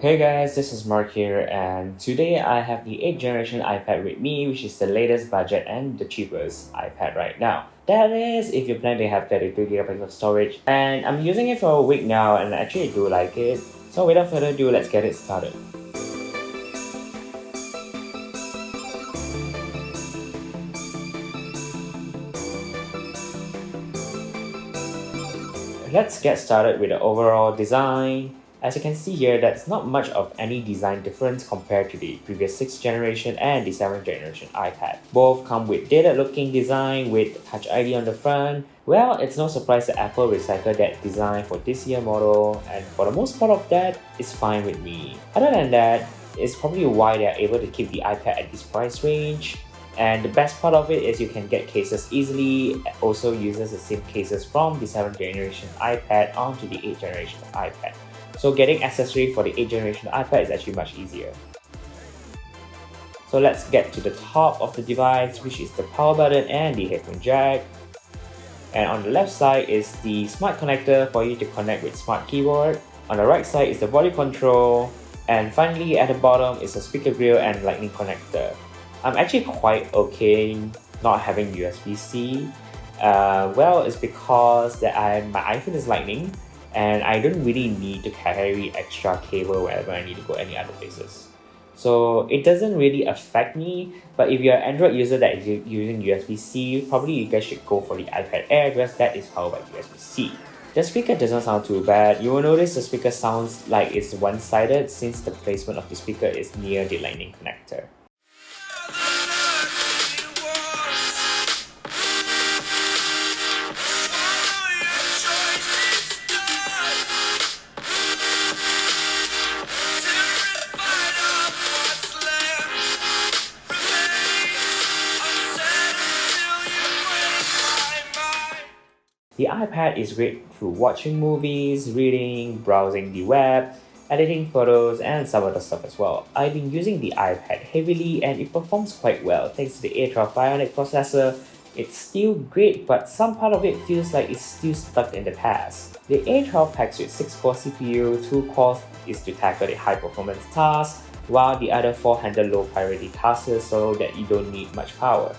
Hey guys, this is Mark here, and today I have the 8th generation iPad with me, which is the latest budget and the cheapest iPad right now. That is, if you plan to have 32 GB of storage, and I'm using it for a week now, and I actually do like it. So without further ado, let's get it started. Let's get started with the overall design. As you can see here, that's not much of any design difference compared to the previous 6th generation and the 7th generation iPad. Both come with dated looking design with Touch ID on the front. Well, it's no surprise that Apple recycled that design for this year model, and for the most part of that, it's fine with me. Other than that, it's probably why they are able to keep the iPad at this price range. And the best part of it is you can get cases easily. It also uses the same cases from the 7th generation iPad onto the 8th generation iPad. So getting accessory for the 8th generation iPad is actually much easier. So let's get to the top of the device, which is the power button and the headphone jack. And on the left side is the smart connector for you to connect with smart keyboard. On the right side is the volume control. And finally at the bottom is the speaker grill and lightning connector. I'm actually quite okay not having USB-C. Well, it's because my iPhone is lightning and I don't really need to carry extra cable wherever I need to go any other places. So it doesn't really affect me, but if you're an Android user that is using USB-C, probably you guys should go for the iPad Air because that is powered by USB-C. The speaker doesn't sound too bad. You will notice the speaker sounds like it's one-sided since the placement of the speaker is near the lightning connector. The iPad is great for watching movies, reading, browsing the web, editing photos, and some other stuff as well. I've been using the iPad heavily and it performs quite well thanks to the A12 Bionic processor. It's still great, but some part of it feels like it's still stuck in the past. The A12 packs with 6-core CPU, 2 cores is to tackle the high performance tasks, while the other 4 handle low priority tasks so that you don't need much power.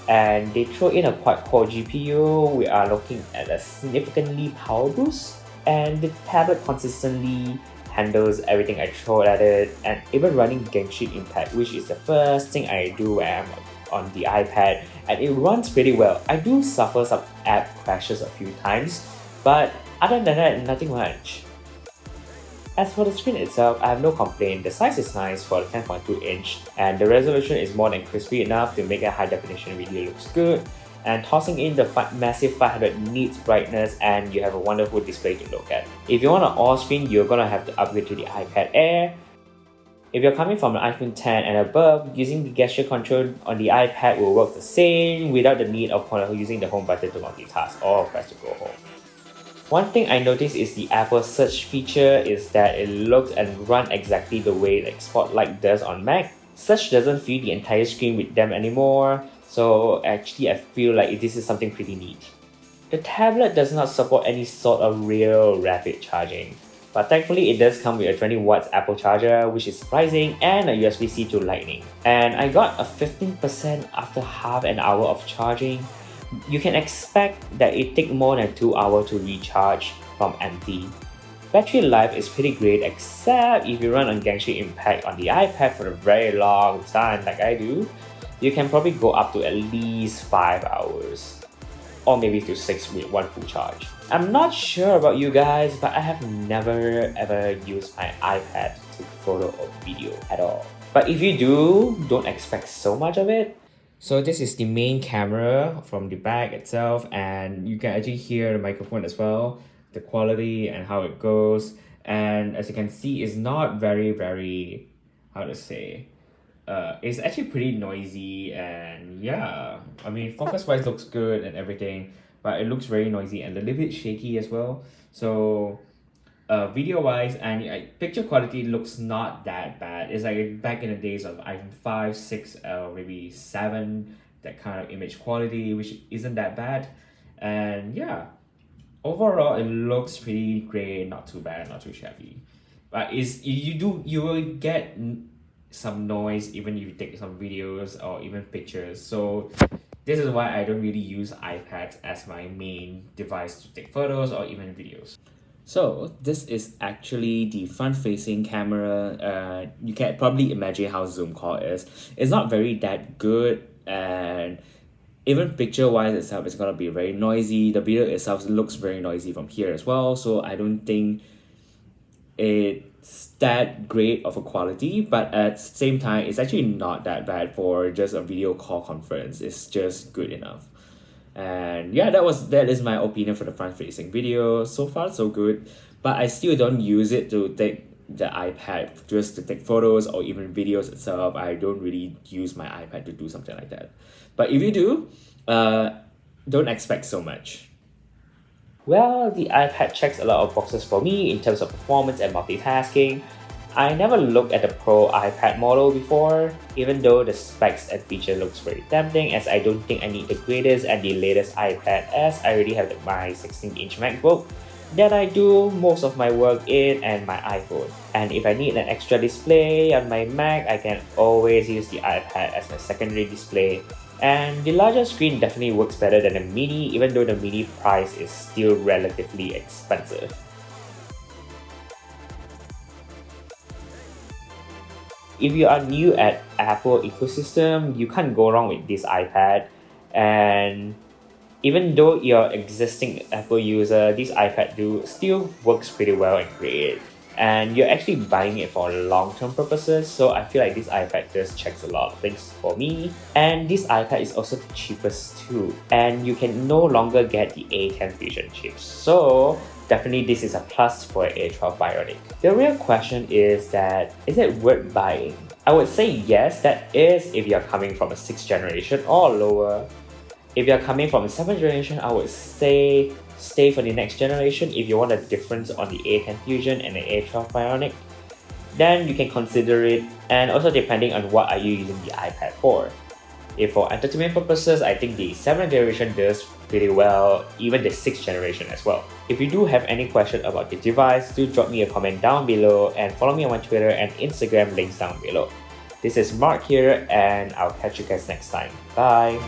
And they throw in a quad-core GPU. We are looking at a significantly power boost, and the tablet consistently handles everything I throw at it, and even running Genshin Impact, which is the first thing I do when I'm on the iPad, and it runs pretty well. I do suffer some app crashes a few times, but other than that, nothing much. As for the screen itself, I have no complaint. The size is nice for the 10.2 inch and the resolution is more than crispy enough to make a high definition video looks good. And tossing in the massive 500 nits brightness and you have a wonderful display to look at. If you want an all screen, you're gonna have to upgrade to the iPad Air. If you're coming from an iPhone 10 and above, using the gesture control on the iPad will work the same without the need of using the home button to multitask or press to go home. One thing I noticed is the Apple search feature is that it looks and runs exactly the way like Spotlight does on Mac. Search doesn't fill the entire screen with them anymore, so actually I feel like this is something pretty neat. The tablet does not support any sort of real rapid charging, but thankfully it does come with a 20 watts Apple charger, which is surprising, and a USB-C to Lightning. And I got a 15% after half an hour of charging. You can expect that it takes more than 2 hours to recharge from empty. Battery life is pretty great except if you run on Genshin Impact on the iPad for a very long time like I do, you can probably go up to at least 5 hours. Or maybe to 6 with one full charge. I'm not sure about you guys, but I have never ever used my iPad to take photo or video at all. But if you do, don't expect so much of it. So this is the main camera from the back itself, and you can actually hear the microphone as well, the quality and how it goes. And as you can see, it's not very, how to say, it's actually pretty noisy, and yeah, I mean focus wise looks good and everything, but it looks very noisy and a little bit shaky as well. So video wise and picture quality looks not that bad. It's like back in the days of iPhone 5, 6, maybe 7, that kind of image quality, which isn't that bad. And yeah, overall it looks pretty great, not too bad, not too shabby. But you will get some noise even if you take some videos or even pictures. So this is why I don't really use iPads as my main device to take photos or even videos. So this is actually the front-facing camera. You can probably imagine how Zoom call is. It's not very that good, and even picture-wise itself is gonna be very noisy. The video itself looks very noisy from here as well. So I don't think it's that great of a quality, but at the same time, it's actually not that bad for just a video call conference. It's just good enough. And yeah, that is my opinion for the front facing video. So far so good, but I still don't use it to take the iPad just to take photos or even videos itself. I don't really use my iPad to do something like that. But if you do, don't expect so much. Well, the iPad checks a lot of boxes for me in terms of performance and multitasking. I never looked at the Pro iPad model before, even though the specs and feature looks very tempting, as I don't think I need the greatest and the latest iPad, as I already have my 16-inch MacBook that I do most of my work in and my iPhone. And if I need an extra display on my Mac, I can always use the iPad as my secondary display. And the larger screen definitely works better than the mini, even though the mini price is still relatively expensive. If you are new at Apple ecosystem, you can't go wrong with this iPad. And even though you're existing Apple user, this iPad still works pretty well and great. And you're actually buying it for long-term purposes, so I feel like this iPad just checks a lot of things for me. And this iPad is also the cheapest too, and you can no longer get the A10 Fusion chips. So definitely this is a plus for A12 Bionic. The real question is it worth buying? I would say yes, that is if you're coming from a 6th generation or lower. If you're coming from a 7th generation, I would say stay for the next generation. If you want a difference on the A10 Fusion and the A12 Bionic, then you can consider it, and also depending on what are you using the iPad for. If for entertainment purposes, I think the 7th generation does pretty well, even the 6th generation as well. If you do have any question about the device, do drop me a comment down below and follow me on my Twitter and Instagram, links down below. This is Mark here, and I'll catch you guys next time. Bye!